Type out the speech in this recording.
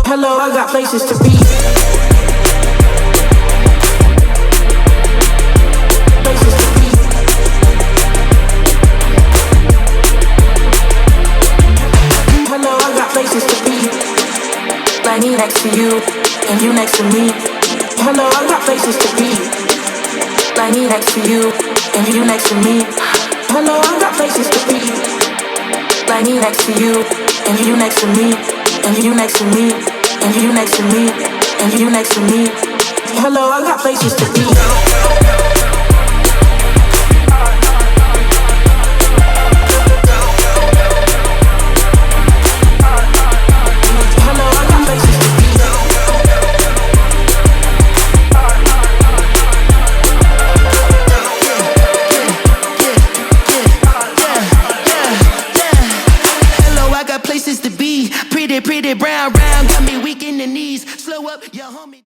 Hello, I got places to be. Places to be. Hello, I got places to be. Like me next to you, and you next to me. Hello, I got places to be. Like me next to you, and you next to me. Hello, I got places to be. Like me next to you, and you next to me, and you next to me, and you next to me, and you next to me. Hello, I got places to be. Places to be, pretty brown round, got me weak in the knees. Slow up, your homie.